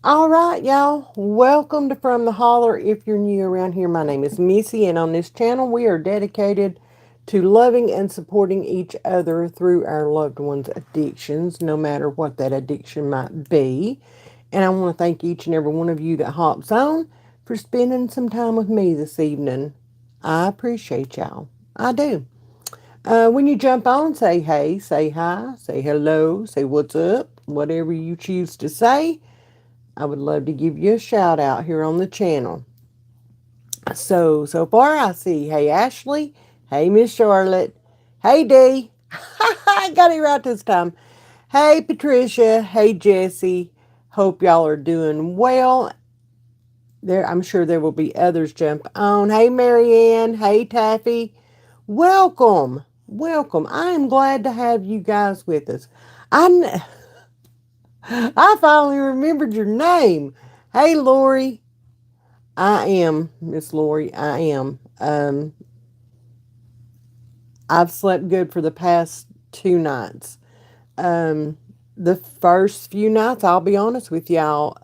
All right, y'all. Welcome to From the Holler. If you're new around here, my name is Missy, and on this channel, we are dedicated to loving and supporting each other through our loved ones' addictions, no matter what that addiction might be. And I want to thank each and every one of you that hops on for spending some time with me this evening. I appreciate y'all. I do. When you jump on, say hey, say hi, say hello, say what's up, whatever you choose to say. I would love to give you a shout out here on the channel. So far I see, hey Ashley, hey Miss Charlotte, hey Dee, I got it right this time. Hey Patricia, hey Jesse, hope y'all are doing well. I'm sure there will be others jump on. Hey Marianne, hey Taffy, welcome, welcome. I am glad to have you guys with us. I finally remembered your name. Hey Lori, I am, Miss Lori, I am. I've slept good for the past 2 nights. Um, the first few nights, I'll be honest with y'all,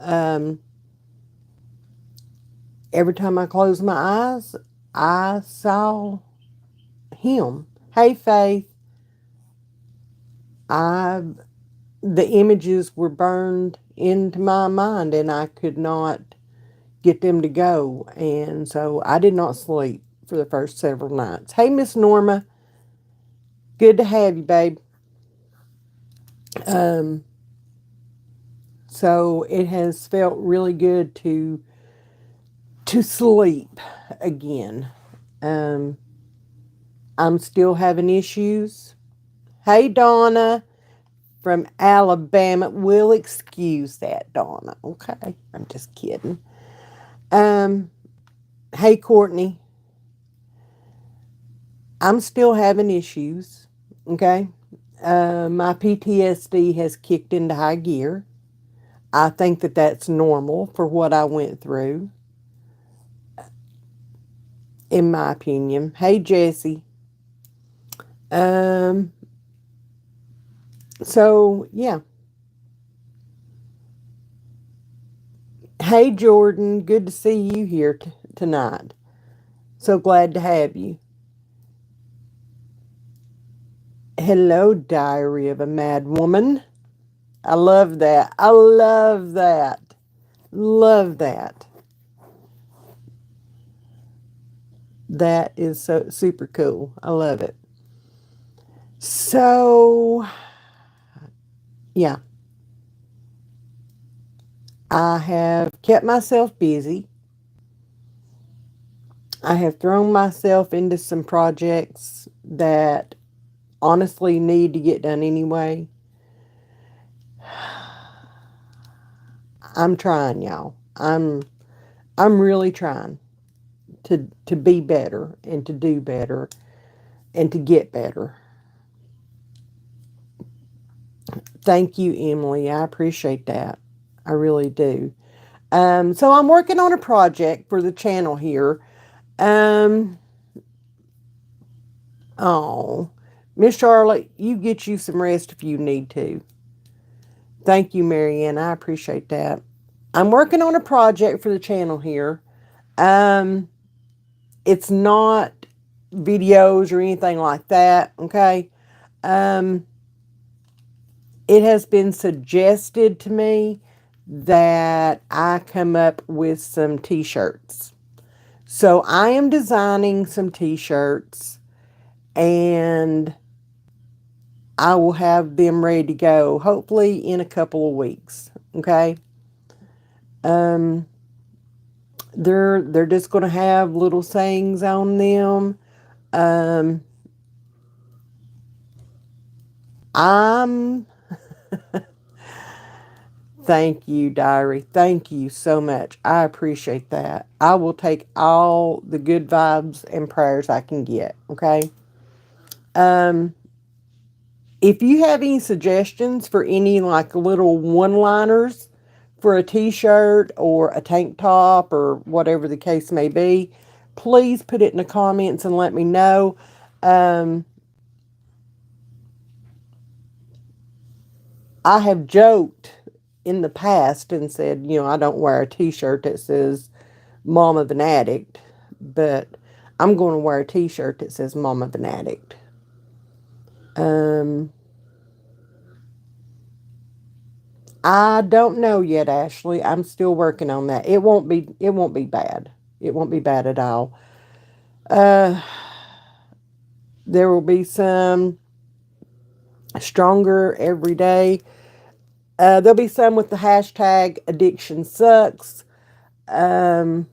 every time I closed my eyes, I saw him. Hey, Faith, I, the images were burned into my mind and I could not get them to go. And so I did not sleep for the first several nights. Hey, Miss Norma, good to have you, babe. Um, so it has felt really good to sleep again. Um, I'm still having issues. Hey, Donna from Alabama. We'll excuse that, Donna. Okay, I'm just kidding. Um, hey, Courtney. I'm still having issues. Okay, my PTSD has kicked into high gear. I think that that's normal for what I went through, in my opinion. Hey, Jesse. Um, so yeah. Hey, Jordan. Good to see you here tonight. So glad to have you. Hello, Diary of a Mad Woman. I love that. I love that. Love that. That is so super cool. I love it. So, yeah, I have kept myself busy. I have thrown myself into some projects that honestly need to get done anyway. I'm trying, y'all. I'm really trying to be better and to do better and to get better. Thank you, Emily. I appreciate that. I really do. So I'm working on a project for the channel here. Um, oh, Miss Charlotte, you get you some rest if you need to. Thank you, Marianne. I appreciate that. I'm working on a project for the channel here. Um, it's not videos or anything like that. Okay. Um, it has been suggested to me that I come up with some t-shirts. So I am designing some t-shirts and I will have them ready to go hopefully in a couple of weeks. Okay. Um, they're just going to have little sayings on them. Um, I'm Thank you, Diary. Thank you so much. I appreciate that. I will take all the good vibes and prayers I can get. Okay. Um, if you have any suggestions for any like little one-liners for a t-shirt or a tank top or whatever the case may be, please put it in the comments and let me know. Um, I have joked in the past and said, I don't wear a t-shirt that says Mom of an Addict, but I'm going to wear a t-shirt that says Mom of an Addict. Um, I don't know yet, Ashley. I'm still working on that. It won't be bad. It won't be bad at all. Uh, there will be some stronger every day. There'll be some with the hashtag addiction sucks. Um,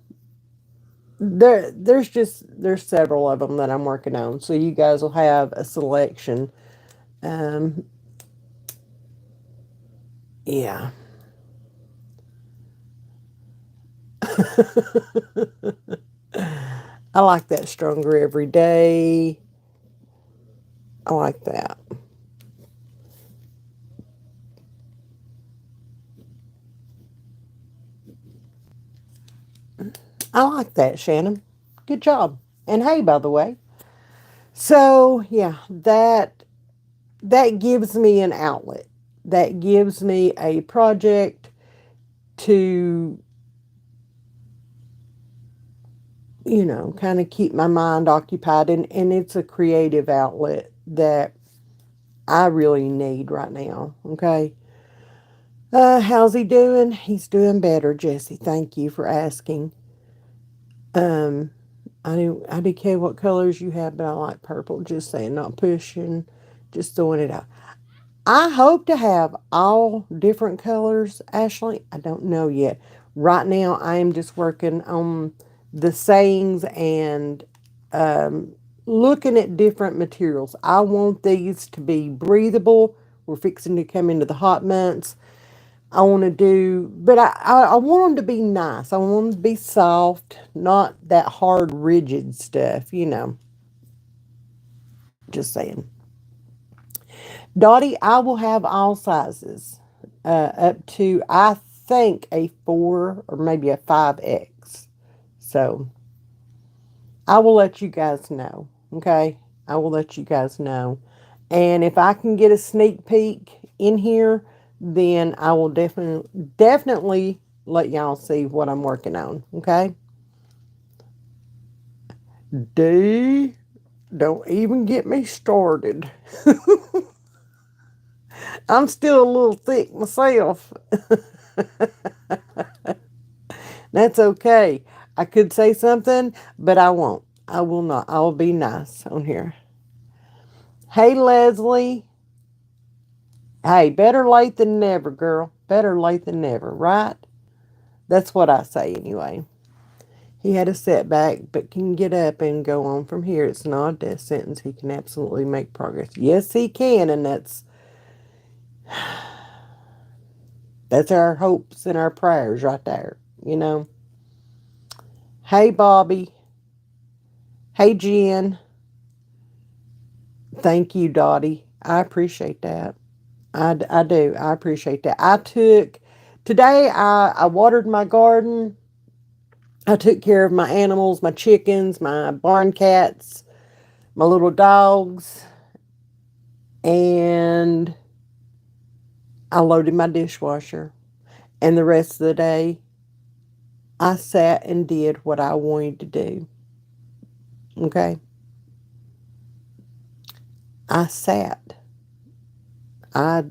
there's several of them that I'm working on, so you guys will have a selection. Um, yeah. I like that stronger every day. I like that. I like that, Shannon. Good job. And hey, by the way. So yeah, that gives me an outlet. That gives me a project to, kind of keep my mind occupied, and it's a creative outlet that I really need right now. Okay. How's he doing? He's doing better, Jesse. Thank you for asking. Um, I do care what colors you have, but I like purple. Just saying, not pushing, just throwing it out. I hope to have all different colors, Ashley. I don't know yet. Right now, I am just working on the sayings and looking at different materials. I want these to be breathable. We're fixing to come into the hot months. I want to do, but I want them to be nice. I want them to be soft, not that hard, rigid stuff. Just saying. Dottie, I will have all sizes, up to, I think, a 4 or maybe a 5X. So I will let you guys know. Okay. I will let you guys know. And if I can get a sneak peek in here, then I will definitely let y'all see what I'm working on. Okay. D, don't even get me started. I'm still a little thick myself. That's okay. I could say something, but I won't. I will not. I'll be nice on here. Hey, Leslie. Hey, better late than never, girl. Better late than never, right? That's what I say anyway. He had a setback, but can get up and go on from here. It's not a death sentence. He can absolutely make progress. Yes, he can, and that's our hopes and our prayers right there. Hey, Bobby. Hey, Jen. Thank you, Dottie. I appreciate that. I do. I appreciate that. Today, I watered my garden. I took care of my animals, my chickens, my barn cats, my little dogs, and I loaded my dishwasher. And the rest of the day, I sat and did what I wanted to do. Okay? I sat. I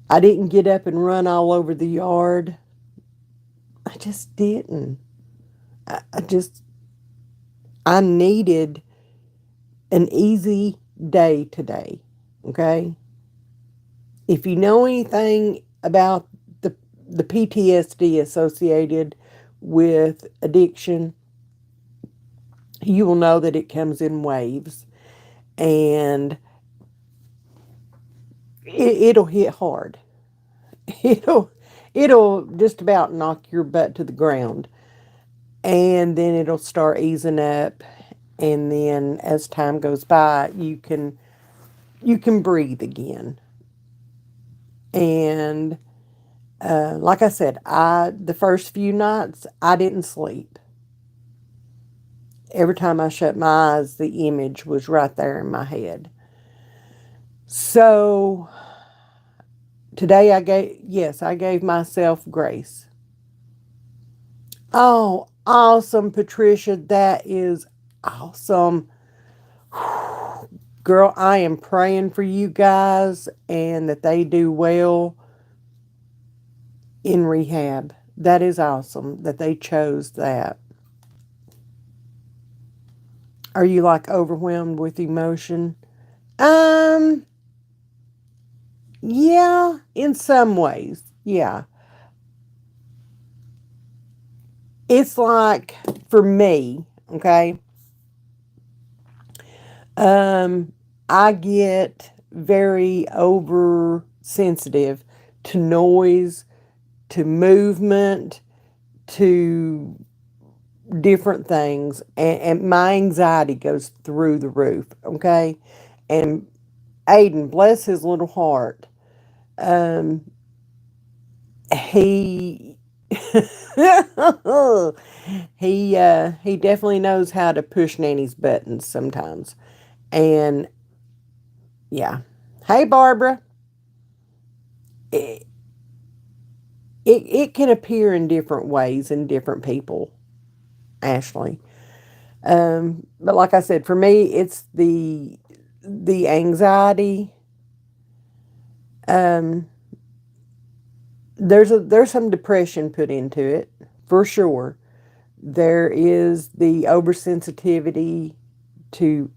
I didn't get up and run all over the yard. I just didn't. I just I needed an easy day today. Okay? If you know anything about the PTSD associated with addiction, you will know that it comes in waves, and it'll hit hard. It'll it'll just about knock your butt to the ground, and then it'll start easing up, and then as time goes by, you can breathe again. And like I said, I the first few nights I didn't sleep. Every time I shut my eyes, the image was right there in my head. So Today I gave myself grace. Oh, awesome, Patricia. That is awesome. Girl, I am praying for you guys and that they do well in rehab. That is awesome that they chose that. Are you like overwhelmed with emotion? Um, yeah, in some ways. Yeah. It's like for me, okay? Um, I get very oversensitive to noise, to movement, to different things, and my anxiety goes through the roof, okay? And Aiden, bless his little heart, um, he he definitely knows how to push Nanny's buttons sometimes. And yeah. Hey Barbara. It, it can appear in different ways in different people, Ashley. But like I said, for me it's the anxiety. Um there's some depression put into it, for sure. There is the oversensitivity to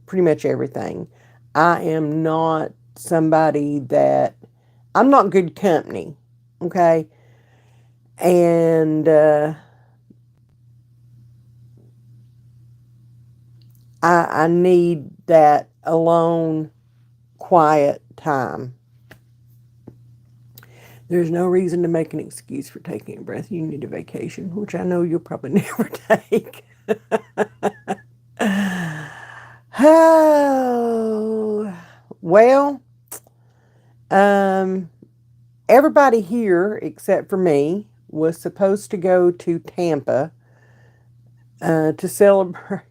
pretty much everything. I am not somebody that, I'm not good company, okay? And I need that alone, quiet time. There's no reason to make an excuse for taking a breath. You need a vacation, which I know you'll probably never take. Oh, well, um, everybody here except for me was supposed to go to Tampa to celebrate.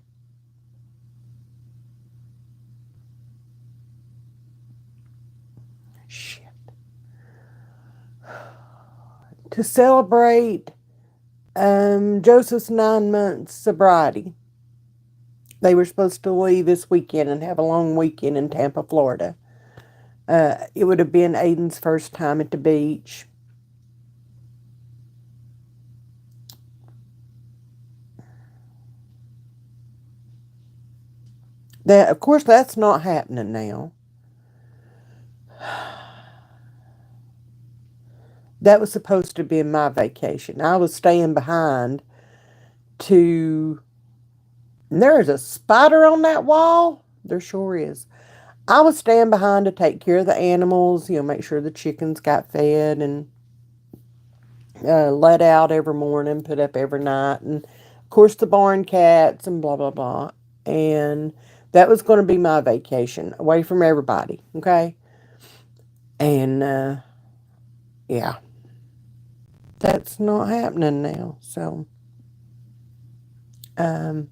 Shit. To celebrate Joseph's 9 months sobriety. They were supposed to leave this weekend and have a long weekend in Tampa, Florida. It would have been Aiden's first time at the beach. That, of course, that's not happening now. That was supposed to be my vacation. I was staying behind to. And there is a spider on that wall. There sure is. I was staying behind to take care of the animals, make sure the chickens got fed and let out every morning, put up every night, and of course the barn cats and blah, blah, blah. And that was going to be my vacation away from everybody, okay? And yeah, that's not happening now. So, um,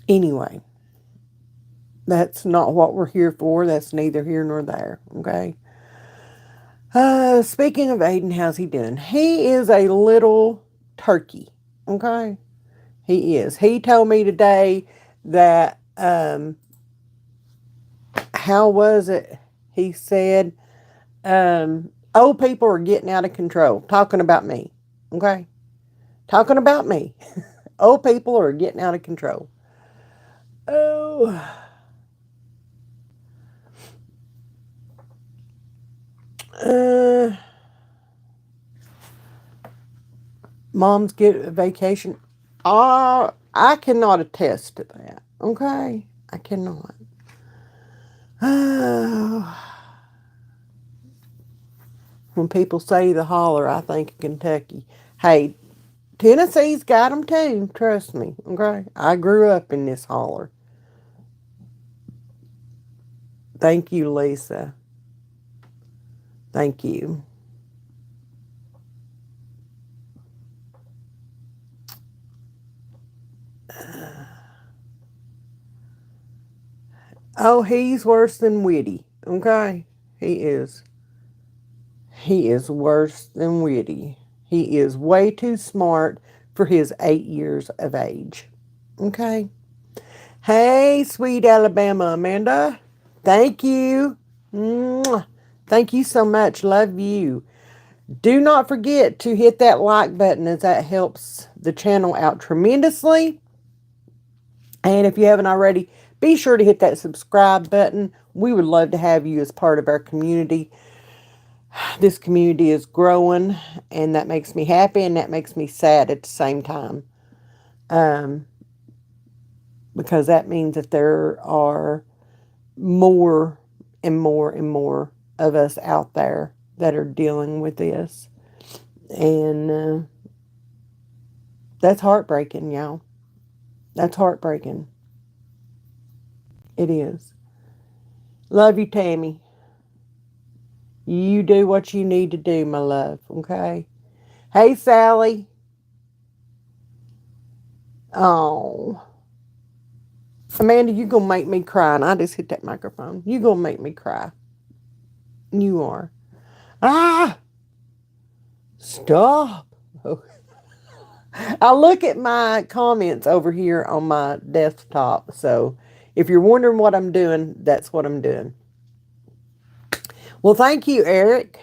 anyway, that's not what we're here for. That's neither here nor there, okay? Speaking of Aiden, how's he doing? He is a little turkey, okay? He is. He told me today that, how was it? He said, old people are getting out of control. Talking about me, okay? Talking about me. Old people are getting out of control. Oh, uh, moms get a vacation. I cannot attest to that. Okay, I cannot. When people say the holler, I think of Kentucky. Hey, Tennessee's got them too. Trust me. Okay, I grew up in this holler. Thank you, Lisa. Thank you. Oh, he's worse than witty. Okay? He is. He is worse than witty. He is way too smart for his 8 years of age. Okay? Hey, sweet Alabama Amanda. Thank you. Mwah. Thank you so much. Love you. Do not forget to hit that like button as that helps the channel out tremendously. And if you haven't already, be sure to hit that subscribe button. We would love to have you as part of our community. This community is growing, and that makes me happy and that makes me sad at the same time. Because that means that there are more and more and more of us out there that are dealing with this. And that's heartbreaking, y'all. That's heartbreaking. It is. Love you, Tammy. You do what you need to do, my love, okay? Hey, Sally. Oh. Amanda, you gonna make me cry. And I just hit that microphone. You gonna make me cry. You are. Ah! Stop. I look at my comments over here on my desktop. So if you're wondering what I'm doing, that's what I'm doing. Well, thank you, Eric.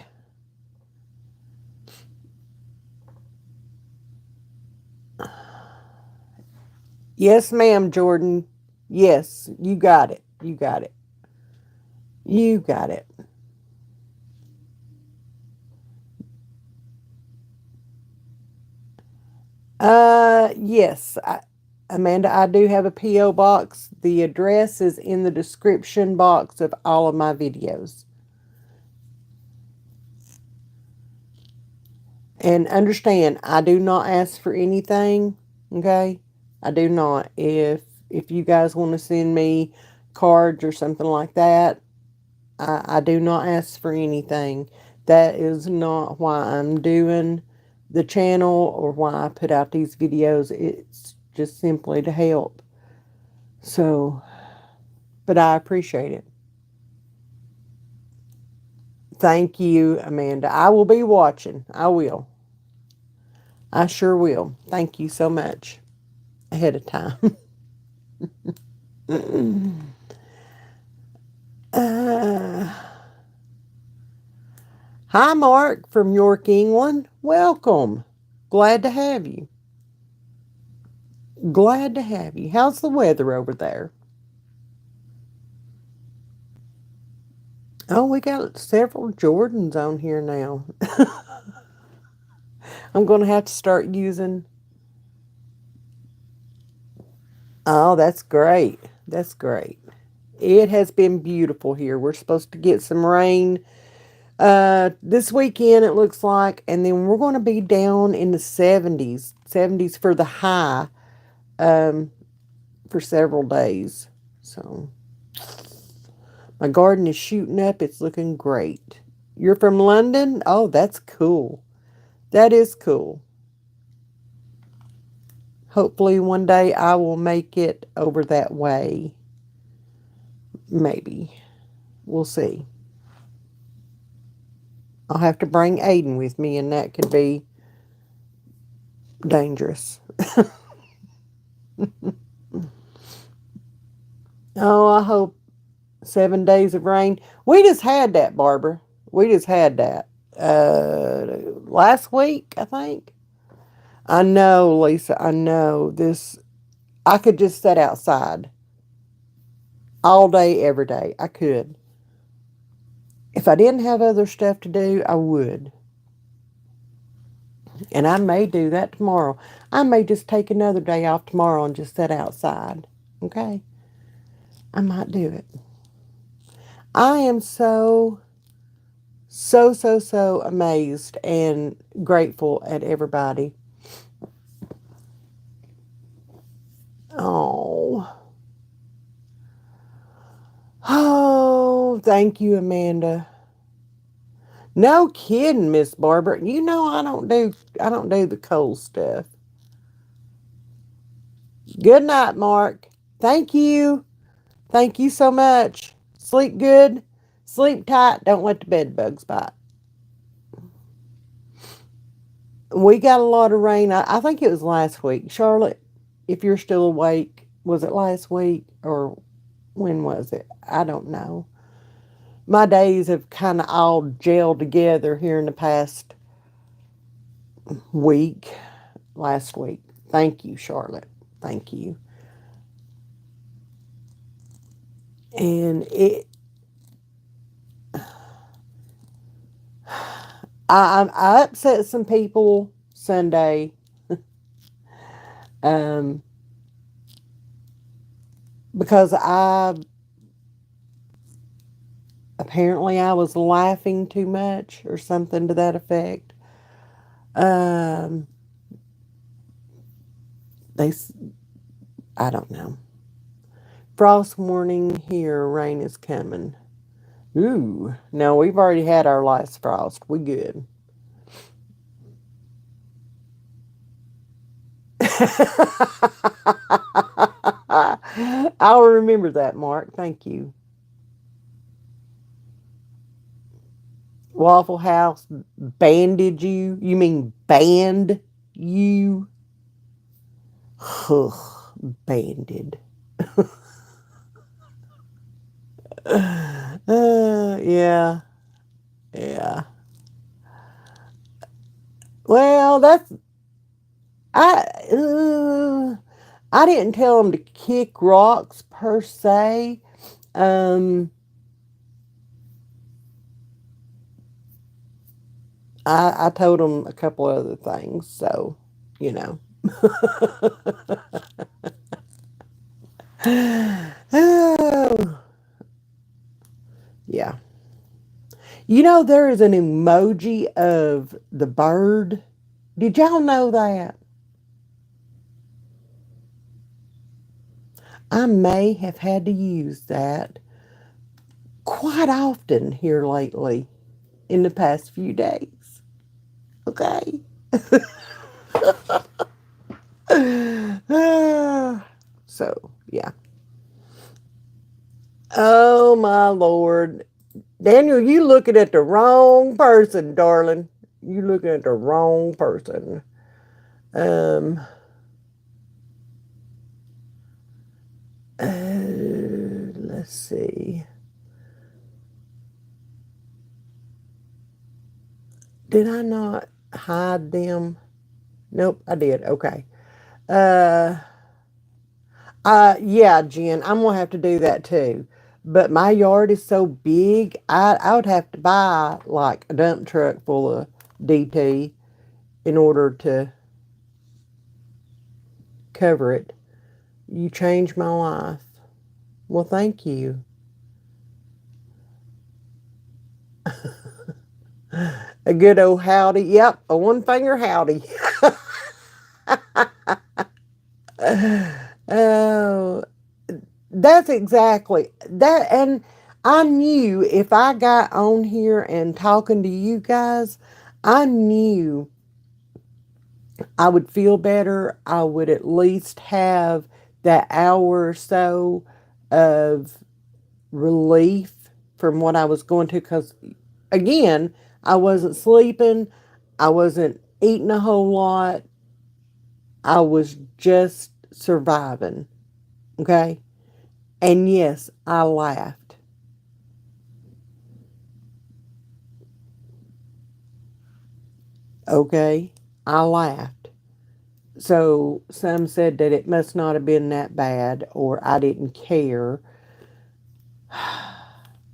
Yes, ma'am, Jordan. Yes, you got it. You got it. You got it. Yes, Amanda, I do have a P.O. box. The address is in the description box of all of my videos. And understand, I do not ask for anything, okay? I do not. If you guys want to send me cards or something like that, I do not ask for anything. That is not why I'm doing the channel or why I put out these videos. It's just simply to help. So, but I appreciate it. Thank you, Amanda. I will be watching. I will. I sure will. Thank you so much ahead of time. uh, Hi, Mark from York, England. Welcome. Glad to have you. Glad to have you. How's the weather over there? Oh, we got several Jordans on here now. I'm going to have to start using. Oh, that's great. That's great. It has been beautiful here. We're supposed to get some rain this weekend, it looks like, and then we're going to be down in the 70s for the high for several days. So my garden is shooting up. It's looking great. You're from London? Oh, that's cool. That is cool. Hopefully one day I will make it over that way. Maybe. We'll see. I'll have to bring Aiden with me, and that could be dangerous. Oh, I hope 7 days of rain. We just had that, Barbara. We just had that. Last week, I think. I know, Lisa. I know. I could just sit outside all day, every day. I could. If I didn't have other stuff to do, I would. And I may do that tomorrow. I may just take another day off tomorrow and just sit outside. Okay? I might do it. I am so amazed and grateful at everybody. Oh. Oh, thank you, Amanda. No kidding, Miss Barbara. You know I don't do the cold stuff. Good night, Mark. Thank you. Thank you so much. Sleep good. Sleep tight. Don't let the bed bugs bite. We got a lot of rain. I think it was last week. Charlotte, if you're still awake, was it last week or when was it? I don't know. My days have kind of all gelled together here in the past week, last week. Thank you, Charlotte. Thank you. And I upset some people Sunday. Um, because apparently I was laughing too much or something to that effect. Um, they, I don't know. Frost warning here. Rain is coming. Ooh, no, we've already had our last frost. We good. I'll remember that, Mark. Thank you. Waffle House banded you? You mean banned you? Ugh, banded. Yeah, yeah. Well, I. I didn't tell them to kick rocks per se. Um, I told them a couple other things, so you know. Oh, yeah. You know, there is an emoji of the bird. Did y'all know that? I may have had to use that quite often here lately in the past few days. Okay. So, yeah. Oh, my Lord. Daniel, you looking at the wrong person, darling. You looking at the wrong person. Um, let's see. Did I not hide them? Nope, I did. Okay. Uh, yeah, Jen, I'm gonna have to do that too. But my yard is so big, I would have to buy like a dump truck full of DT in order to cover it. You changed my life. Well, thank you. A good old howdy. Yep, a one finger howdy. Oh, that's exactly that. And I knew if I got on here and talking to you guys, I knew I would feel better. I would at least have that hour or so of relief from what I was going to. Because, again, I wasn't sleeping, I wasn't eating a whole lot, I was just surviving. Okay. And yes, I laughed. Okay. I laughed. So some said that it must not have been that bad, or I didn't care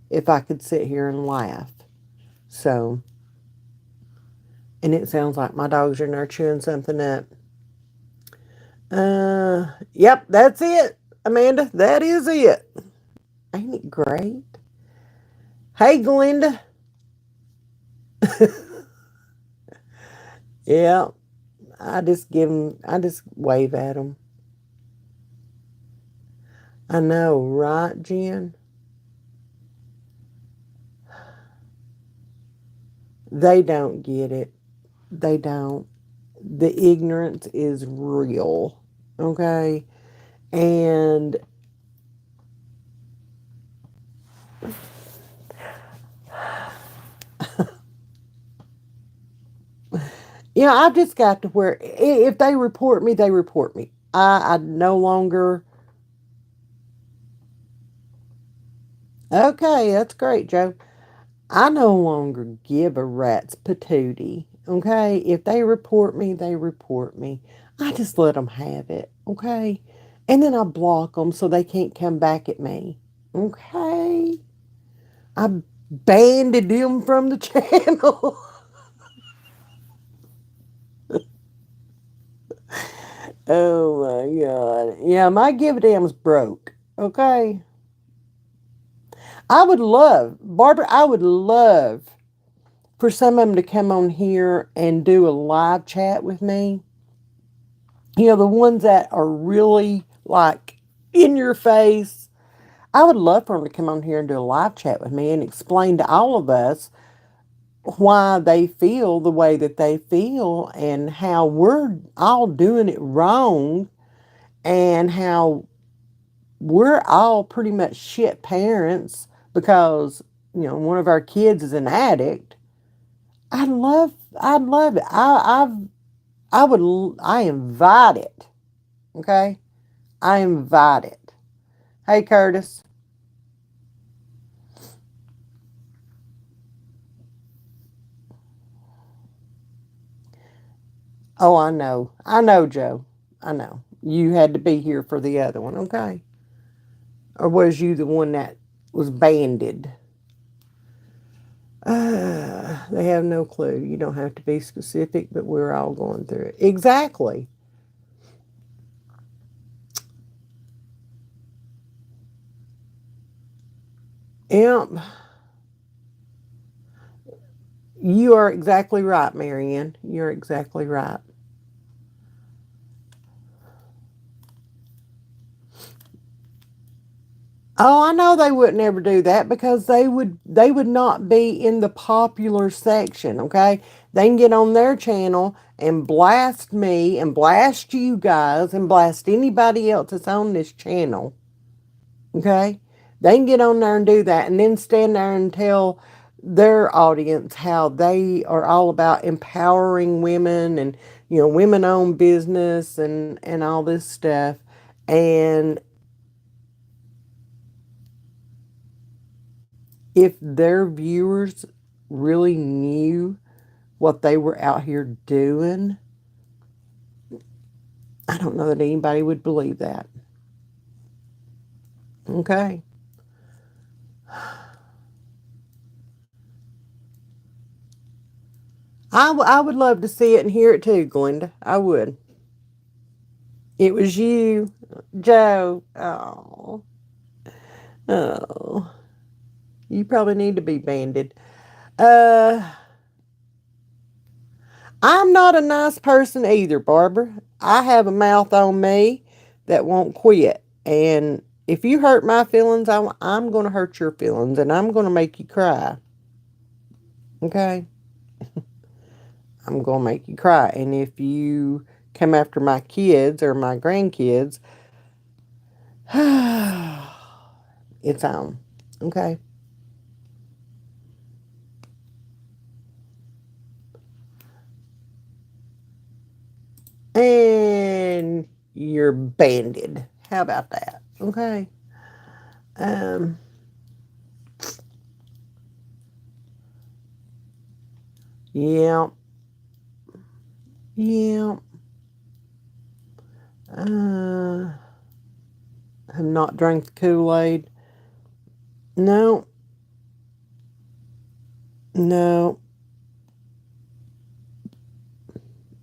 if I could sit here and laugh. So, and it sounds like my dogs are in there chewing something up. Yep, that's it, Amanda. That is it. Ain't it great? Hey, Glenda. Yeah, I just give them, I just wave at them. I know, right, Jen? They don't get it. They don't. The ignorance is real. Okay? And I've just got to where if they report me, they report me. I no longer. Okay, that's great, Joe. I no longer give a rat's patootie. Okay, if they report me, they report me. I just let them have it. Okay, and then I block them so they can't come back at me. Okay, I banded them from the channel. Oh my god. Yeah, my give a damn's broke. Okay. I would love, Barbara, I would love for some of them to come on here and do a live chat with me. The ones that are really like in your face. I would love for them to come on here and do a live chat with me and explain to all of us why they feel the way that they feel and how we're all doing it wrong and how we're all pretty much shit parents because one of our kids is an addict. I'd love it. I invite it. Okay, I invite it. Hey, Curtis. Oh, I know, Joe. I know. You had to be here for the other one, okay? Or was you the one that was banded? They have no clue. You don't have to be specific, but we're all going through it. Exactly. Yep. You are exactly right, Marianne. You're exactly right. Oh, I know they wouldn't ever do that because they would not be in the popular section, okay? They can get on their channel and blast me and blast you guys and blast anybody else that's on this channel, okay? They can get on there and do that and then stand there and tell their audience how they are all about empowering women and women owned business and all this stuff. And if their viewers really knew what they were out here doing, I don't know that anybody would believe that. Okay. I would love to see it and hear it too, Glenda. I would. It was you, Joe. Oh, oh. You probably need to be banded. Uh, I'm not a nice person either, Barbara. I have a mouth on me that won't quit. And if you hurt my feelings, I'm going to hurt your feelings and I'm going to make you cry. Okay? I'm going to make you cry. And if you come after my kids or my grandkids, it's on. Okay? And you're banded. How about that? Okay? Um, yeah. Yeah. Have not drank the Kool-Aid. No. No.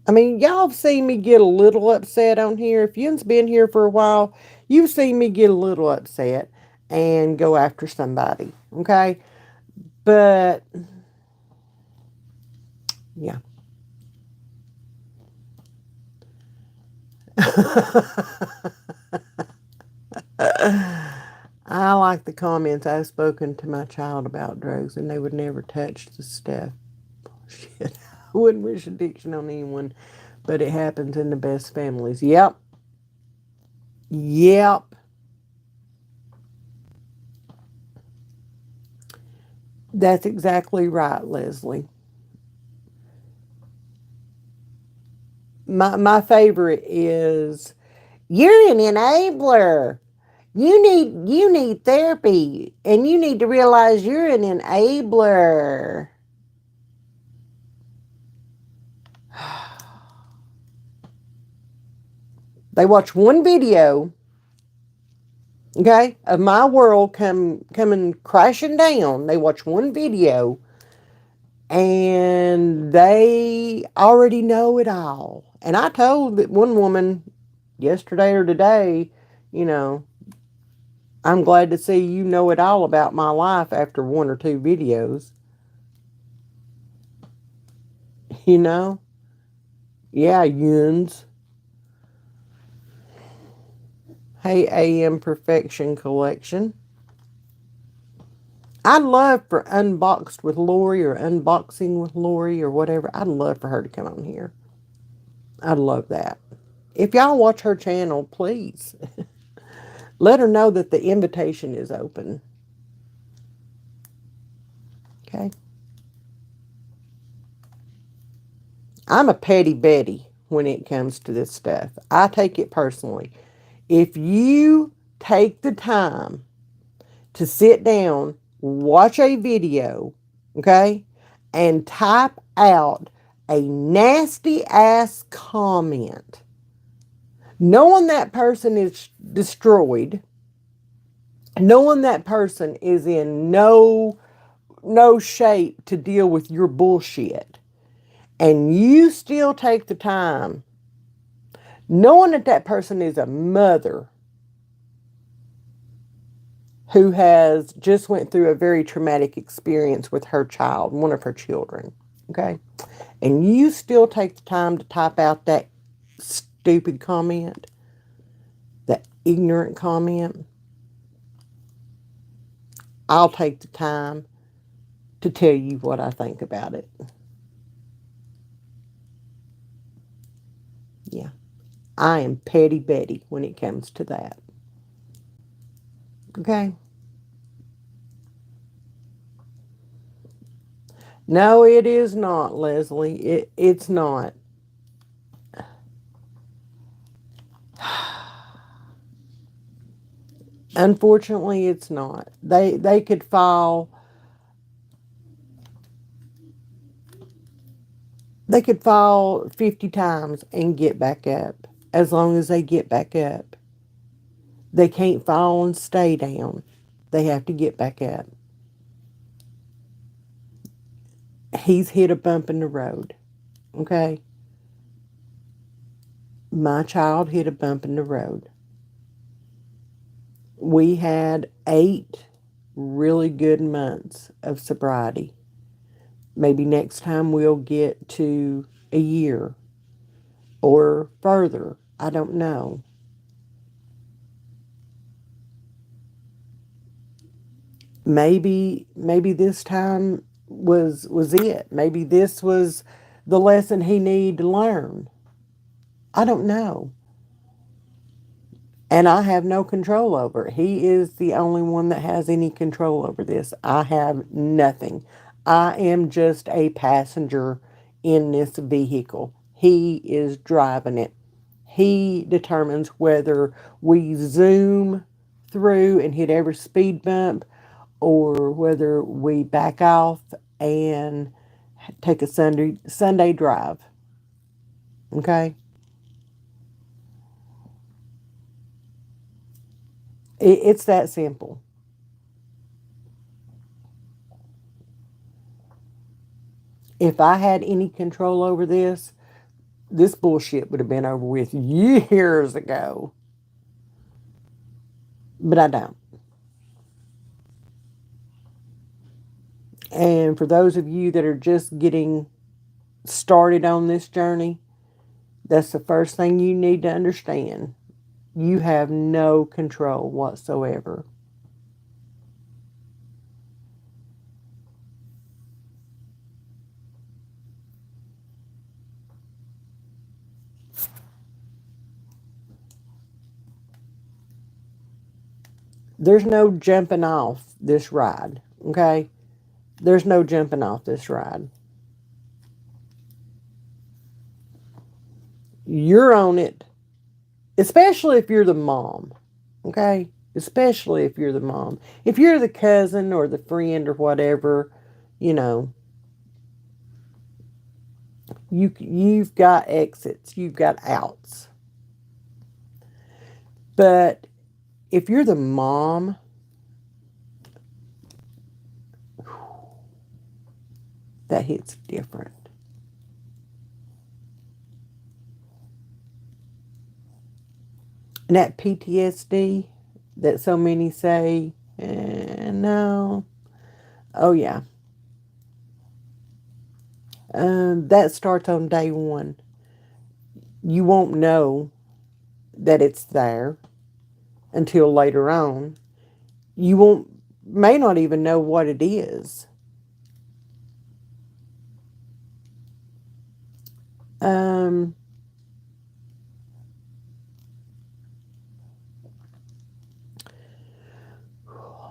I mean, y'all have seen me get a little upset on here. If you've been here for a while, you've seen me get a little upset and go after somebody. Okay? But, yeah. I like the comments. I've spoken to my child about drugs and they would never touch the stuff. Shit. I wouldn't wish addiction on anyone, but it happens in the best families. Yep. Yep. That's exactly right, Leslie. My favorite is, you're an enabler. You need therapy, and you need to realize you're an enabler. They watch one video, okay, of my world coming crashing down. They watch one video and they already know it all. And I told that one woman yesterday or today, you know, I'm glad to see you know it all about my life after one or two videos. You know? Yeah, Yuns. Hey, AM Perfection Collection. I'd love for Unboxed with Lori or Unboxing with Lori or whatever. I'd love for her to come on here. I'd love that. If y'all watch her channel, please let her know that the invitation is open. Okay? I'm a petty Betty when it comes to this stuff. I take it personally. If you take the time to sit down, watch a video, okay, and type out a nasty ass comment, knowing that person is destroyed, knowing that person is in no shape to deal with your bullshit, and you still take the time, knowing that that person is a mother who has just went through a very traumatic experience with her child, one of her children, okay? And you still take the time to type out that stupid comment, that ignorant comment, I'll take the time to tell you what I think about it. Yeah. I am petty Betty when it comes to that. Okay? No, it is not, Leslie. It's not. Unfortunately, it's not. They could fall 50 times and get back up as long as they get back up. They can't fall and stay down. They have to get back up. He's hit a bump in the road. Okay? My child hit a bump in the road. We had 8 really good months of sobriety. Maybe next time we'll get to a year or further. I don't know. Maybe this time was it. Maybe this was the lesson he needed to learn. I don't know. And I have no control over it. He is the only one that has any control over this. I have nothing. I am just a passenger in this vehicle. He is driving it. He determines whether we zoom through and hit every speed bump or whether we back off and take a Sunday drive. Okay? It's that simple. If I had any control over this bullshit would have been over with years ago. But I don't. And for those of you that are just getting started on this journey, that's the first thing you need to understand. You have no control whatsoever. There's no jumping off this ride, okay? There's no jumping off this ride. You're on it, especially if you're the mom, okay? Especially if you're the mom. If you're the cousin or the friend or whatever, you know, you've got exits, you've got outs. But if you're the mom, that hits different. And that PTSD that so many say, no. Oh, yeah. That starts on day one. You won't know that it's there until later on. You won't, may not even know what it is. Um,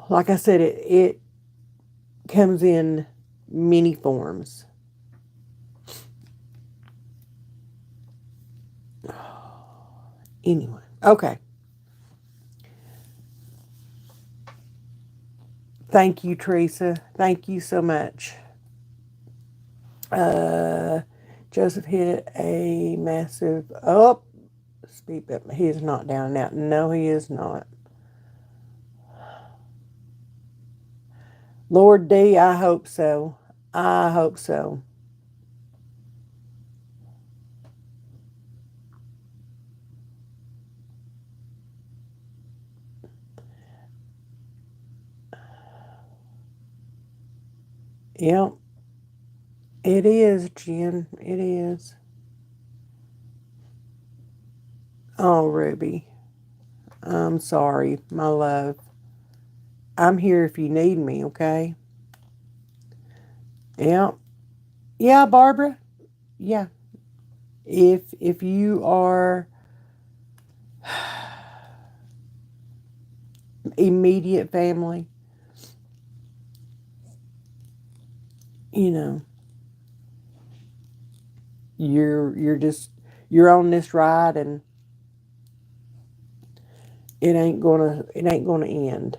like I said, it comes in many forms. Anyway, okay. Thank you, Teresa. Thank you so much. Uh, Joseph hit a massive up. Speak up. He is not down and out. No, he is not. Lord D, I hope so. I hope so. Yep, it is, Jen. It is. Oh, Ruby. I'm sorry, my love. I'm here if you need me, okay? Yep. Yeah, Barbara. Yeah. If you are immediate family, you know, you're just you're on this ride and it ain't gonna end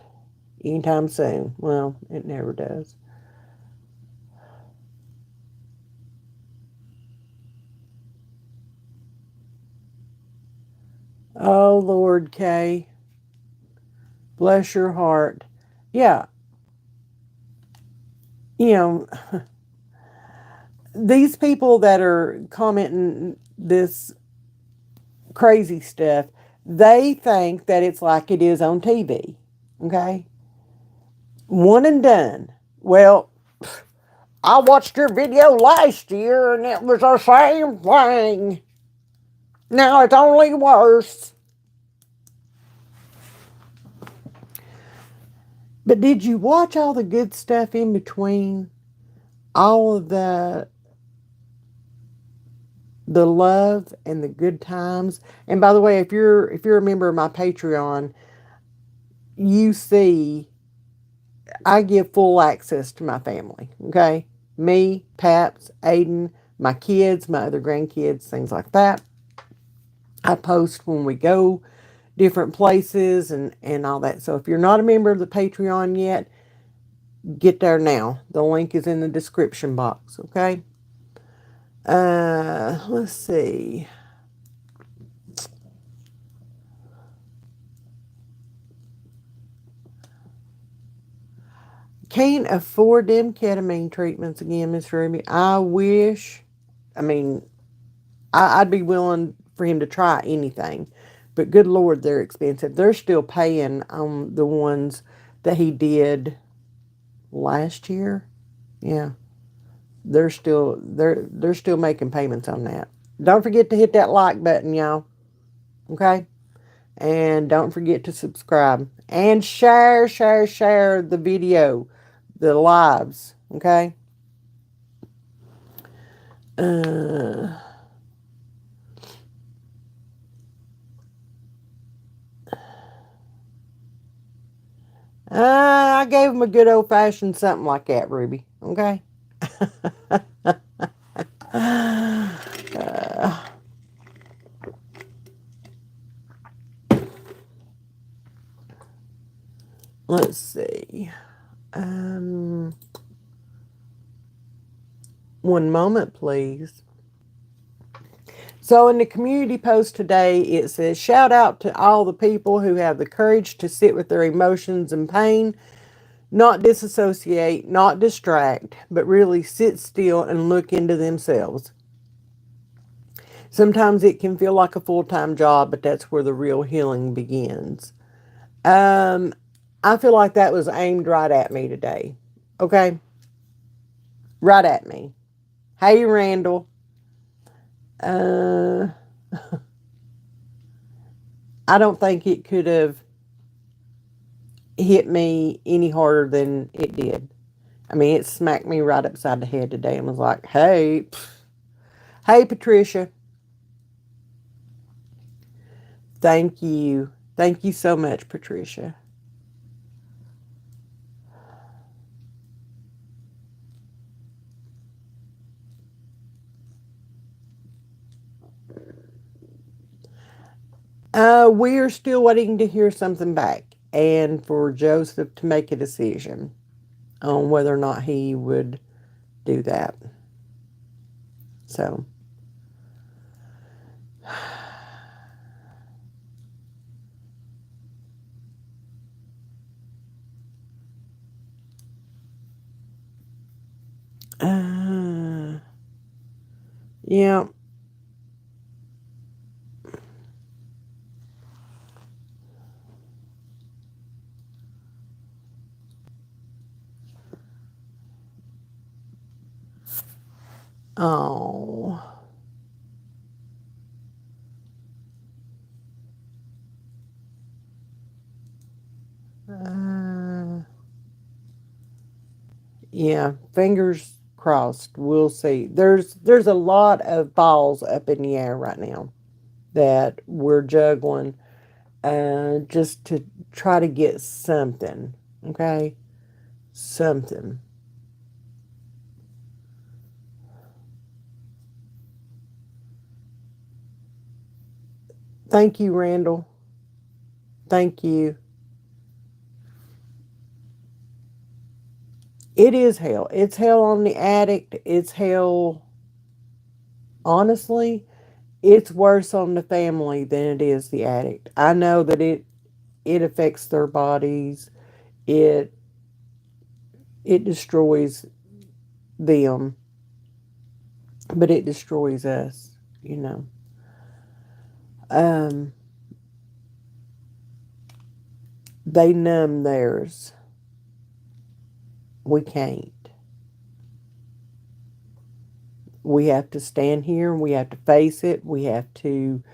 anytime soon. Well, it never does. Oh Lord, Kay, bless your heart. Yeah, you know, these people that are commenting this crazy stuff, they think that it's like it is on TV. Okay, one and done. Well, I watched your video last year and it was the same thing. Now it's only worse. But did you watch all the good stuff in between? All of the love and the good times. And by the way, if you're a member of my Patreon, you see I give full access to my family. Okay, me, Paps, Aiden, my kids, my other grandkids, things like that. I post when we go different places and all that. So if you're not a member of the Patreon yet, get there now. The link is in the description box. Okay. Let's see. Can't afford them ketamine treatments again, Miss Ruby. I wish. I mean, I'd be willing for him to try anything, but good Lord, they're expensive. They're still paying on the ones that he did last year. Yeah, they're still making payments on that. Don't forget to hit that like button, y'all. Okay, and don't forget to subscribe and share the video, the lives. Okay. Uh, I gave him a good old fashioned something like that, Ruby. Okay. Let's see. Um, One moment, please. So, in the community post today, it says, shout out to all the people who have the courage to sit with their emotions and pain, not disassociate, not distract, but really sit still and look into themselves. Sometimes it can feel like a full time job, but that's where the real healing begins. Um, I feel like that was aimed right at me today. Okay? Right at me. Hey, Randall. Uh, I don't think it could have hit me any harder than it did. I mean, it smacked me right upside the head today and was like, hey, hey, Patricia, thank you. Thank you so much, Patricia. We are still waiting to hear something back and for Joseph to make a decision on whether or not he would do that. So, uh, yeah. Oh. Uh, yeah, fingers crossed. We'll see. There's a lot of balls up in the air right now that we're juggling just to try to get something. Okay? Something. Thank you, Randall. Thank you. It is hell. It's hell on the addict. It's hell, honestly, it's worse on the family than it is the addict. I know that it affects their bodies. It it destroys them, but it destroys us, you know. Um, they numb theirs. We can't. We have to stand here and we have to face it. We have to,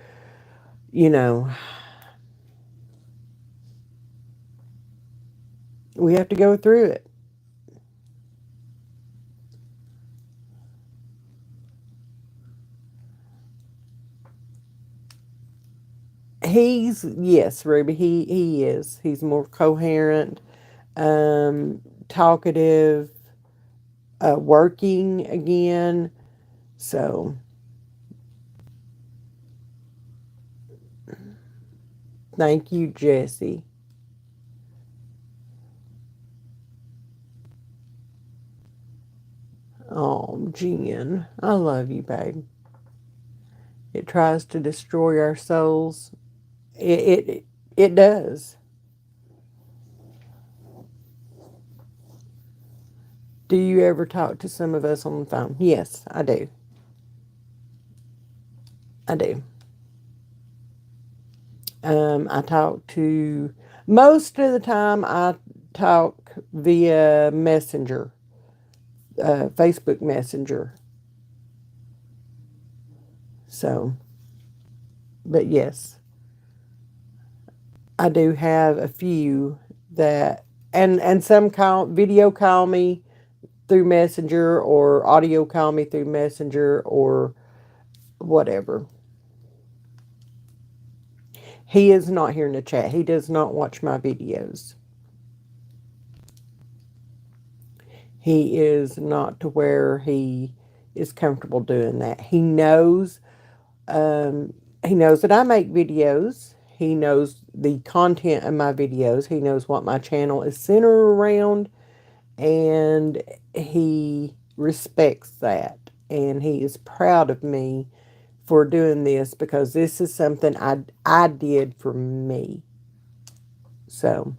you know, we have to go through it. He's yes, Ruby. He is. He's more coherent, talkative, working again. So thank you, Jesse. Oh, Jen, I love you, babe. It tries to destroy our souls. It does. Do you ever talk to some of us on the phone? Yes, I do. I do. I talk to most of the time. I talk via Messenger, Facebook Messenger. So, but yes, I do have a few that, and some video call me through Messenger or audio call me through Messenger or whatever. He is not here in the chat. He does not watch my videos. He is not to where he is comfortable doing that. He knows that I make videos. He knows the content of my videos. He knows what my channel is centered around, and he respects that. And he is proud of me for doing this because this is something I did for me. So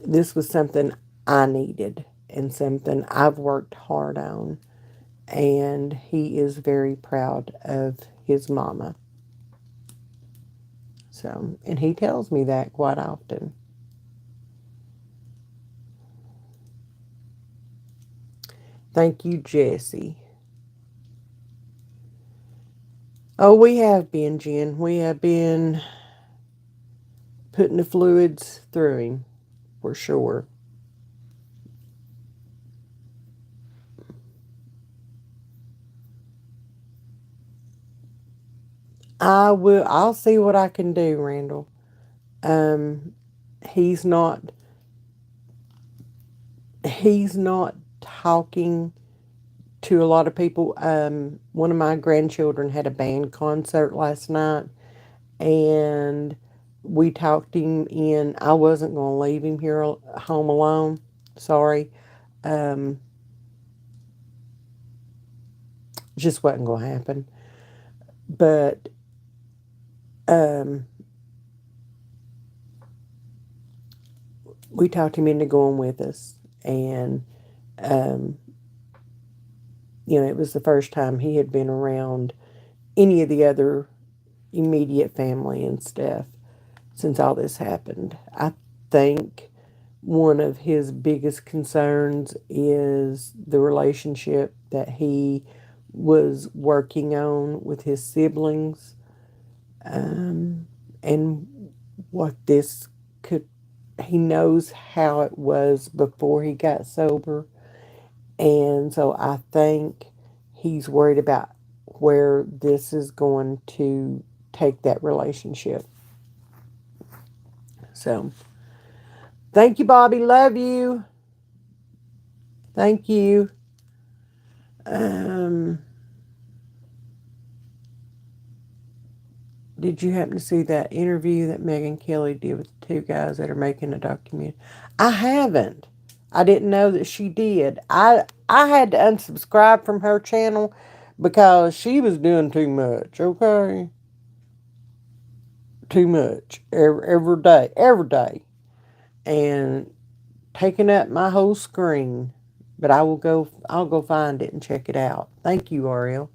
this was something I needed and something I've worked hard on. And he is very proud of his mama. So, and he tells me that quite often. Thank you, Jesse. Oh, we have been, Jen. We have been putting the fluids through him, for sure. I'll see what I can do, Randall. Um, he's not, he's not talking to a lot of people. One of my grandchildren had a band concert last night, and we talked him in. I wasn't going to leave him here home alone. Sorry. Um, just wasn't going to happen. But um, we talked him into going with us. And, um, it was the first time he had been around any of the other immediate family and stuff since all this happened. I think one of his biggest concerns is the relationship that he was working on with his siblings, and what this could. He knows how it was before he got sober, and so I think he's worried about where this is going to take that relationship. So, thank you, Bobby. Love you. Thank you. Um, did you happen to see that interview that Megyn Kelly did with the two guys that are making a documentary? I haven't. I didn't know that she did. I had to unsubscribe from her channel because she was doing too much. Okay, too much every day, and taking up my whole screen. But I will go. I'll go find it and check it out. Thank you, Ariel.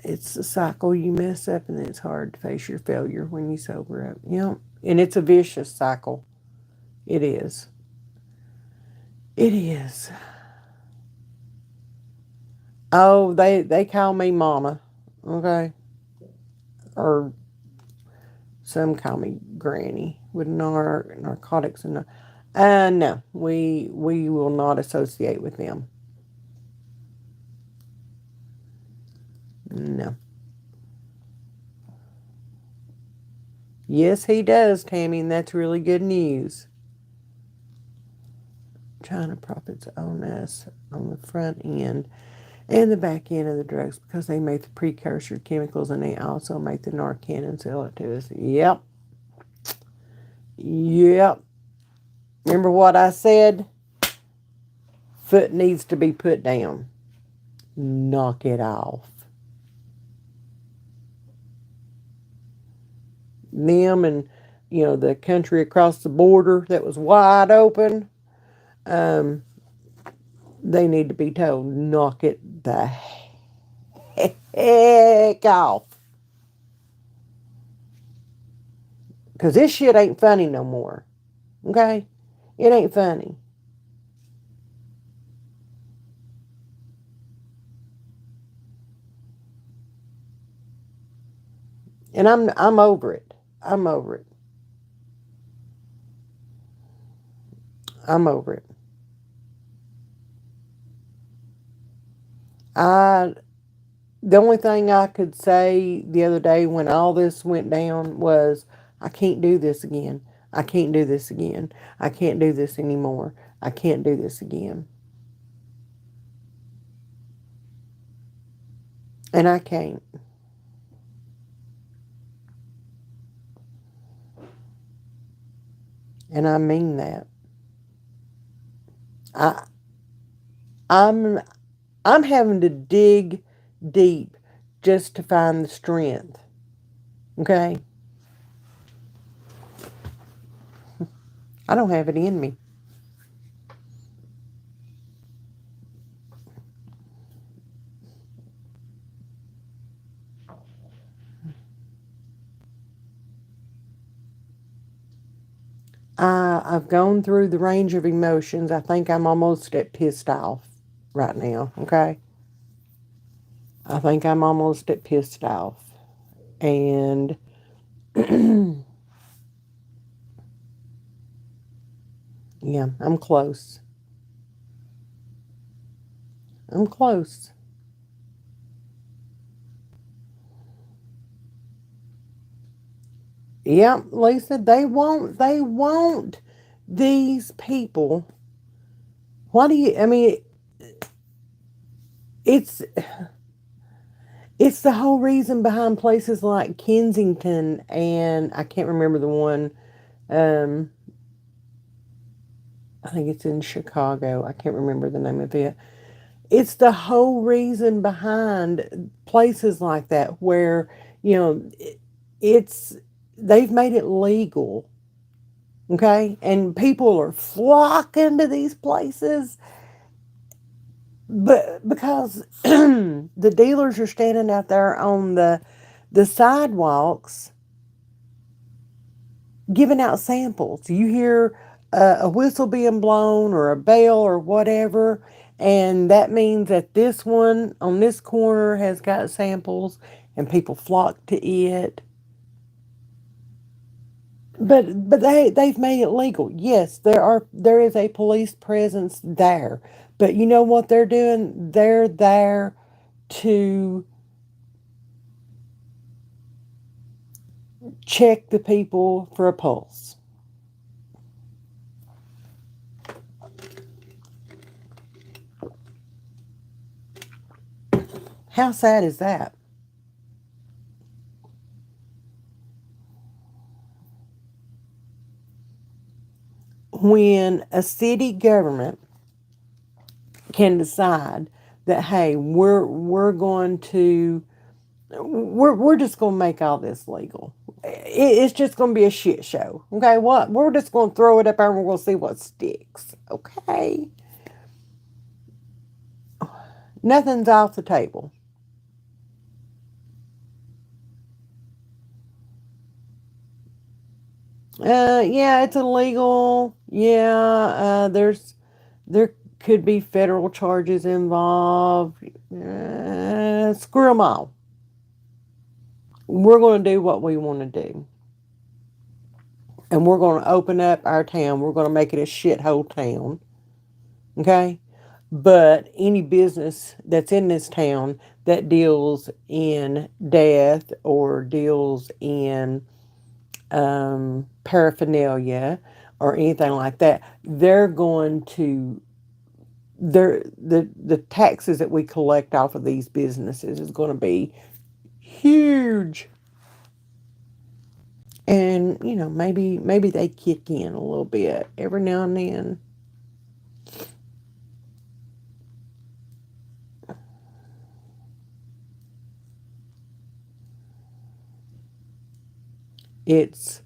It's a cycle. You mess up, and then it's hard to face your failure when you sober up. And it's a vicious cycle. It is. It is. Oh, they call me Mama, okay, or some call me Granny with narcotics and. No, we will not associate with them. No. Yes, he does, Tammy, and that's really good news. China profits on us on the front end and the back end of the drugs because they make the precursor chemicals and they also make the Narcan and sell it to us. Yep. Yep. Remember what I said? Foot needs to be put down. Knock it off. Them and, the country across the border that was wide open, um, they need to be told, knock it the heck off. Because this shit ain't funny no more. Okay? It ain't funny. And I'm over it. I'm over it. I'm over it. I The only thing I could say the other day when all this went down was I can't do this again. I can't do this again. I can't do this anymore. I can't do this again. And I can't. And I mean that. I I'm I'm having to dig deep just to find the strength. Okay? I don't have it in me. I've gone through the range of emotions. I think I'm almost at pissed off right now. Okay? I think I'm almost at pissed off. And yeah, I'm close. I'm close. Yep, Lisa, they want these people. Why do you, I mean, it's, it's the whole reason behind places like Kensington and I can't remember the one, um, I think it's in Chicago. I can't remember the name of it. It's the whole reason behind places like that where, you know, it's, they've made it legal. Okay. And people are flocking to these places. But because the dealers are standing out there on the sidewalks giving out samples. You hear a whistle being blown or a bell or whatever, and that means that this one on this corner has got samples, and people flock to it. But they've made it legal. Yes, there is a police presence there, but you know what they're doing? They're there to check the people for a pulse. How sad is that? When a city government can decide that hey, we're just going to make all this legal. It's just going to be a shit show. Okay, what? We're just going to throw it up there and we're going to see what sticks. Okay, nothing's off the table. Yeah, it's illegal. Yeah, there could be federal charges involved. Screw them all. We're going to do what we want to do, and we're going to open up our town. We're going to make it a shithole town. Okay, but any business that's in this town that deals in death or deals in paraphernalia or anything like that, they're going to the taxes that we collect off of these businesses is going to be huge. And maybe they kick in a little bit every now and then. It's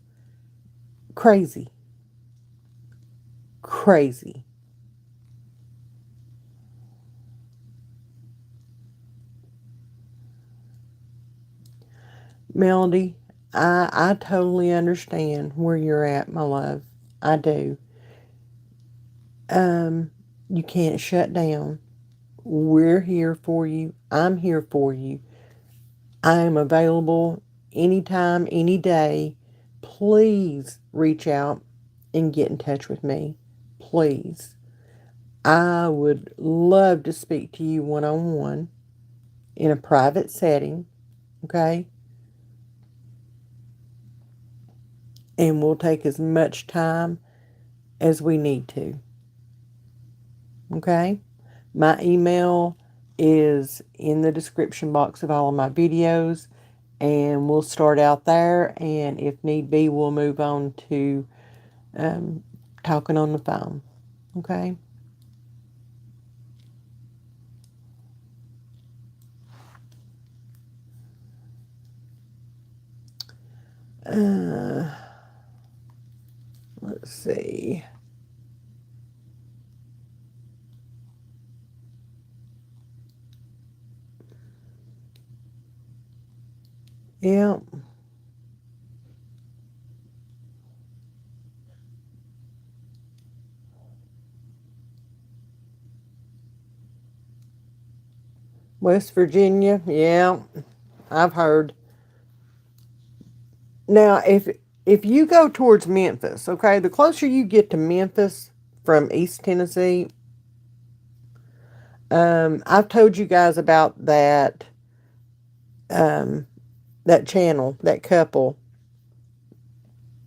crazy, crazy. Melody, I totally understand where you're at, my love. I do. Um, you can't shut down. We're here for you. I'm here for you. I am available anytime, any day. Please reach out and get in touch with me. Please. I would love to speak to you one on one in a private setting. Okay? And we'll take as much time as we need to. Okay? My email is in the description box of all of my videos, and we'll start out there. And if need be, we'll move on to talking on the phone. Okay? Uh, let's see. Yeah. West Virginia. Yeah. I've heard. Now, if you go towards Memphis, okay, the closer you get to Memphis from East Tennessee, I've told you guys about um, that channel, that couple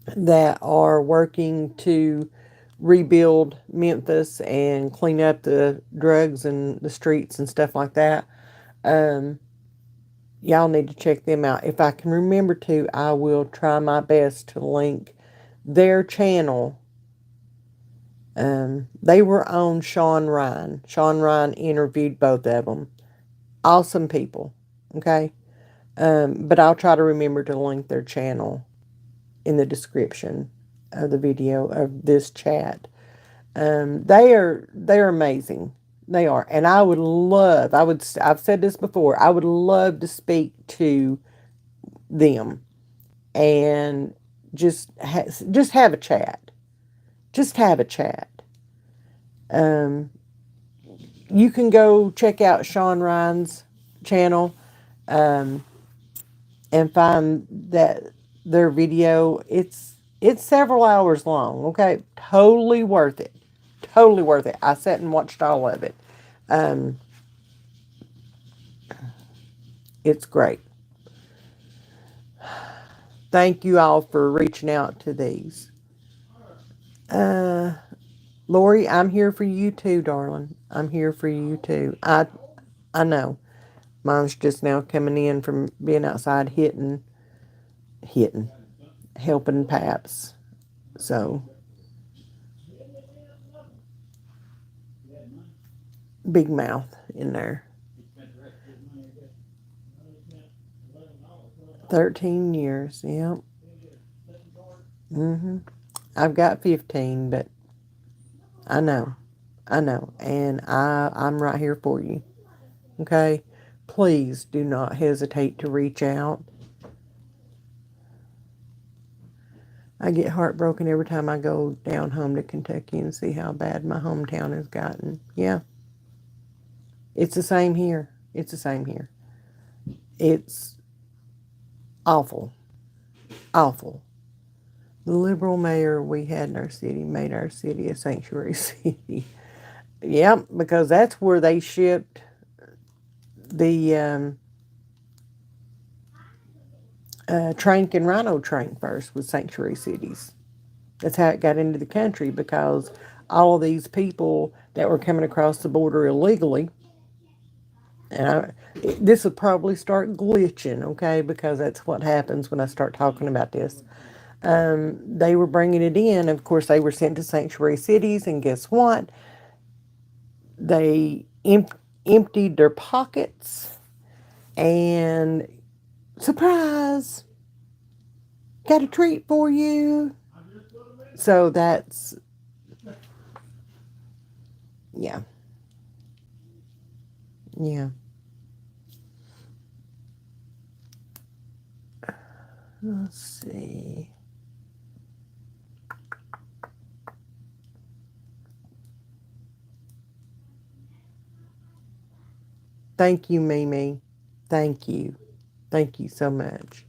that are working to rebuild Memphis and clean up the drugs and the streets and stuff like that. Um, y'all need to check them out. If I can remember to, I will try my best to link their channel. They were on Sean Ryan. Sean Ryan interviewed both of them. Awesome people. Okay. But I'll try to remember to link their channel in the description of the video of this chat. They're amazing. They are, and I would love. I've said this before. I would love to speak to them and just have a chat. Just have a chat. Um, you can go check out Sean Ryan's channel and find that their video. It's several hours long. Okay, totally worth it. Totally worth it. I sat and watched all of it. Um, it's great. Thank you all for reaching out to these. Uh, Lori, I'm here for you too, darling. I'm here for you too. I know. Mine's just now coming in from being outside hitting, helping Paps. So, big mouth in there. 13 years, yep. I've got 15, but I know. I know. And I'm right here for you. Okay? Please do not hesitate to reach out. I get heartbroken every time I go down home to Kentucky and see how bad my hometown has gotten. Yeah, it's the same here. It's the same here. It's awful. Awful. The liberal mayor we had in our city made our city a sanctuary city. Yep, because that's where they shipped the Trank and Rhino train first, with sanctuary cities. That's how it got into the country, because all of these people that were coming across the border illegally, and this will probably start glitching, okay, because that's what happens when I start talking about this. They were bringing it in. Of course, they were sent to sanctuary cities, and guess what? They emptied their pockets, and surprise, got a treat for you. So that's, yeah, yeah. Let's see. Thank you, Mimi. Thank you. Thank you so much.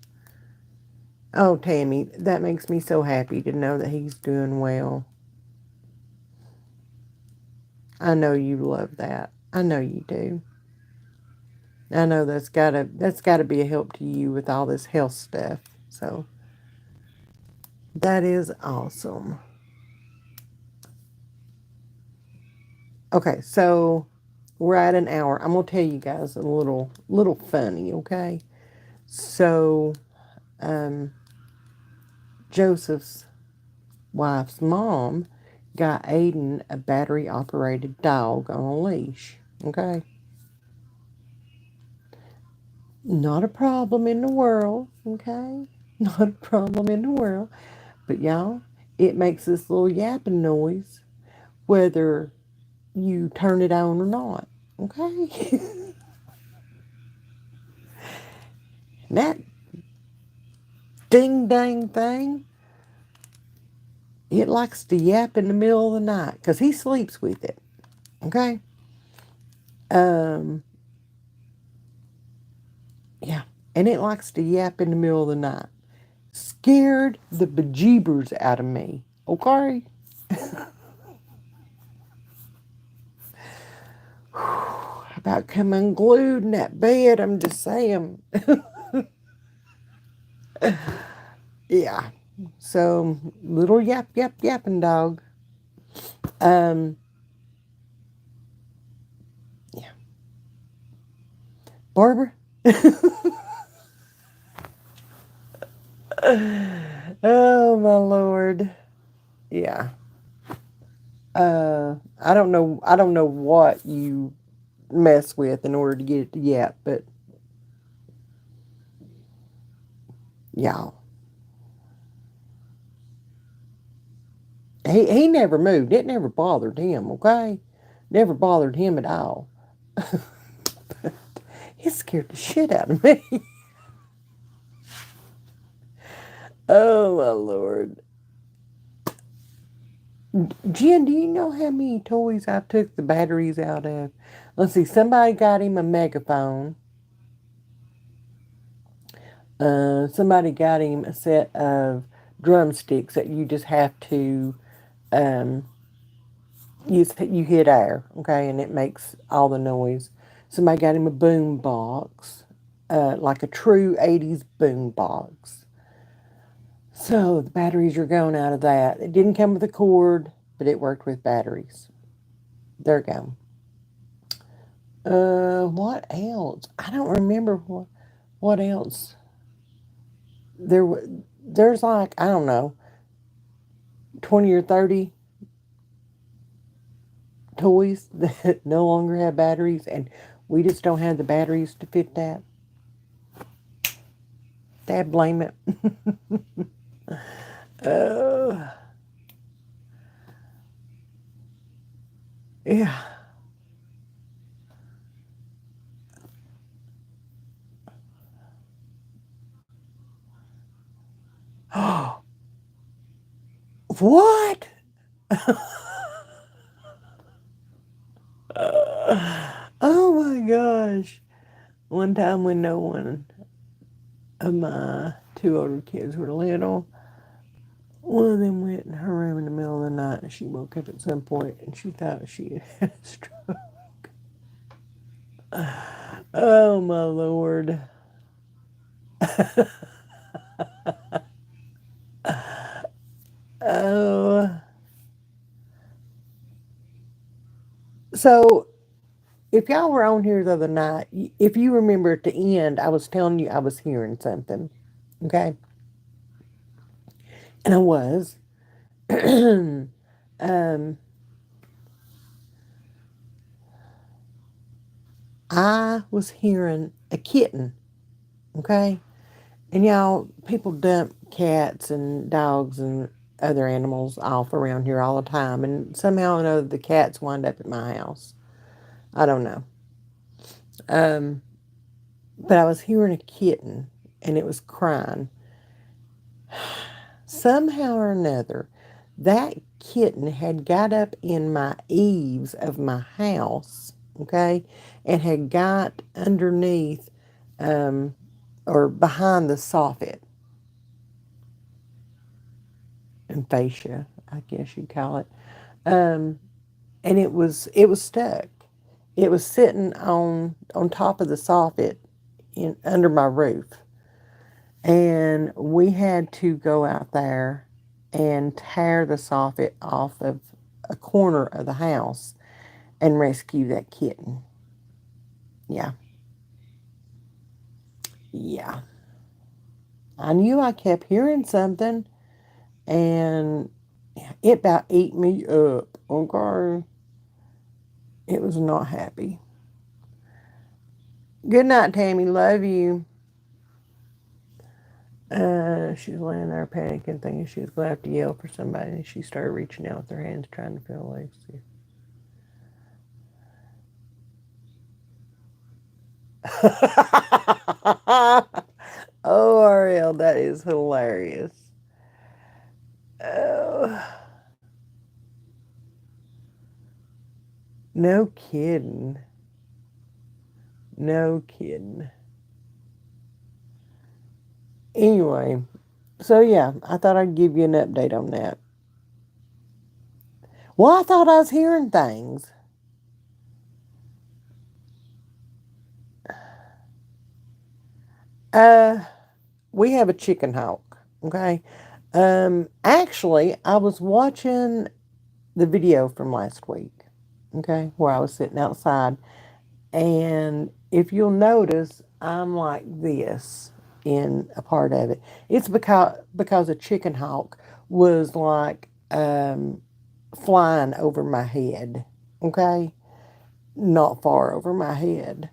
Oh, Tammy, that makes me so happy to know that he's doing well. I know you love that. I know you do. I know that's gotta be a help to you with all this health stuff. So That is awesome. Okay, so we're at an hour. I'm gonna tell you guys a little funny, okay? So, um, Joseph's wife's mom got Aiden a battery operated dog on a leash. Okay? Not a problem in the world. Okay? Not a problem in the world. But y'all, it makes this little yapping noise whether you turn it on or not. Okay? That ding dang thing, it likes to yap in the middle of the night because he sleeps with it. Okay? Um, yeah. And it likes to yap in the middle of the night. Scared the bejeebers out of me. Okay? About coming unglued in that bed, I'm just saying. Yeah. So, little yapping dog. Um, yeah. Barbara? Oh, my Lord. Yeah. I don't know what you mess with in order to get it to yap, but y'all. He never moved. It never bothered him, okay? Never bothered him at all. He scared the shit out of me. Oh my Lord. Jen, do you know how many toys I took the batteries out of? Let's see, somebody got him a megaphone. Somebody got him a set of drumsticks that you just have to um, you hit air, okay, and it makes all the noise. Somebody got him a boom box, like a true 80s boom box. So the batteries are going out of that. It didn't come with a cord, but it worked with batteries. There we go. What else? I don't remember what else. There's like, I don't know, 20 or 30 toys that no longer have batteries, and we just don't have the batteries to fit that. Dad, blame it. uh, yeah. What? Oh my gosh. One time when no one of my two older kids were little, one of them went in her room in the middle of the night and she woke up at some point and she thought she had had a stroke. Oh my Lord. Oh. So, if y'all were on here the other night, if you remember at the end, I was telling you I was hearing something. Okay? And I was. um, I was hearing a kitten. Okay? And y'all, people dump cats and dogs and other animals off around here all the time. And somehow or another, the cats wind up at my house. I don't know. Um, but I was hearing a kitten and it was crying. Somehow or another, that kitten had got up in my eaves of my house, okay, and had got underneath um, or behind the soffit and fascia, I guess you'd call it. Um, and it was stuck. It was sitting on top of the soffit under my roof. And we had to go out there and tear the soffit off of a corner of the house and rescue that kitten. Yeah. Yeah. I knew I kept hearing something, and it about ate me up. Okay. It was not happy. Good night, Tammy. Love you. She's laying there panicking, thinking she was going to have to yell for somebody, and she started reaching out with her hands, trying to feel Lexi. Oh, Ariel, that is hilarious. Oh, no kidding. No kidding. Anyway, so yeah, I thought I'd give you an update on that. Well, I thought I was hearing things. Uh, we have a chicken hawk. Okay. Actually, I was watching the video from last week. Okay, where I was sitting outside, and if you'll notice, I'm like this in a part of it. It's because a chicken hawk was like flying over my head. Okay, not far over my head,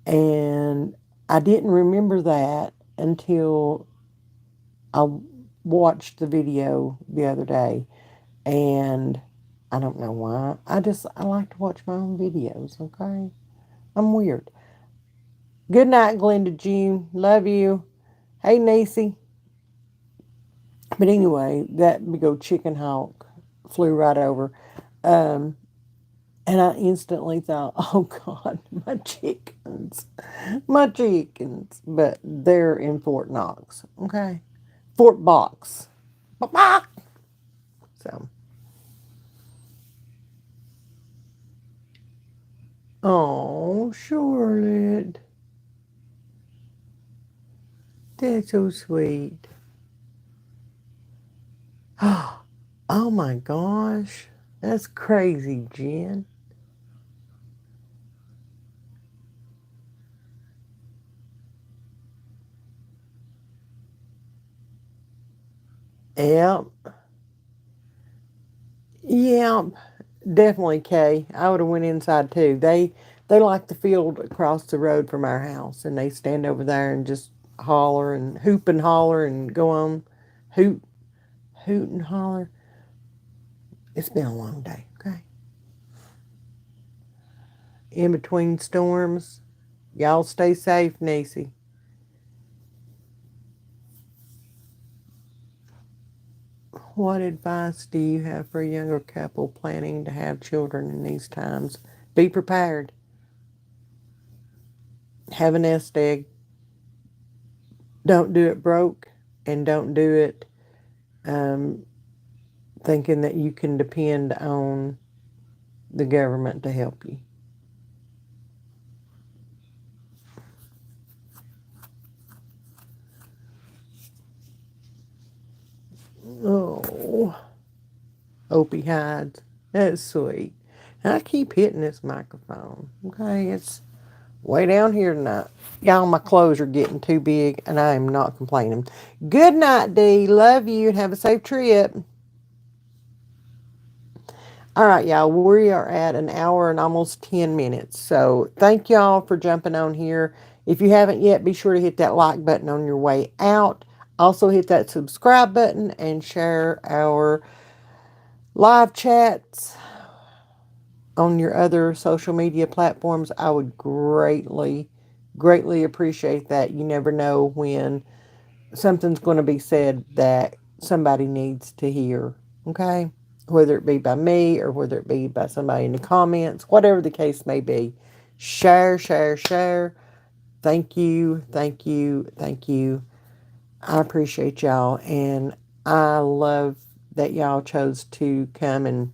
and I didn't remember that until I watched the video the other day, and I don't know why. I like to watch my own videos. Okay, I'm weird. Good night, Glenda Jean. Love you. Hey, Nacy. But anyway, that big old chicken hawk flew right over. Um, and I instantly thought, oh God, my chickens. My chickens. But they're in Fort Knox. Okay. Fort Box. So, oh, Charlotte. That's so sweet. Oh my gosh. That's crazy, Jen. Yep. Yeah, definitely, Kay. I would have went inside too. They like the field across the road from our house, and they stand over there and just holler and hoop and holler and go on hoot, hoot and holler. It's been a long day. Okay, in between storms, y'all stay safe, Nisi. What advice do you have for a younger couple planning to have children in these times? Be prepared. Have a nest egg. Don't do it broke, and don't do it um, thinking that you can depend on the government to help you. Oh, Opie hides. That's sweet. And I keep hitting this microphone. Okay, it's way down here tonight. Y'all, my clothes are getting too big, and I am not complaining. Good night, Dee. Love you, and have a safe trip. All right, y'all, we are at an hour and almost 10 minutes. So thank y'all for jumping on here. If you haven't yet, be sure to hit that like button on your way out. Also, hit that subscribe button and share our live chats on your other social media platforms. I would greatly, greatly appreciate that. You never know when something's going to be said that somebody needs to hear. Okay? Whether it be by me or whether it be by somebody in the comments, whatever the case may be. Share, share, share. Thank you, thank you, thank you. I appreciate y'all, and I love that y'all chose to come and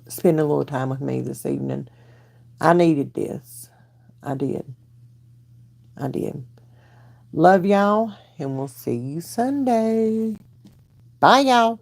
spend a little time with me this evening. I needed this. I did. I did. Love y'all, and we'll see you Sunday. Bye, y'all.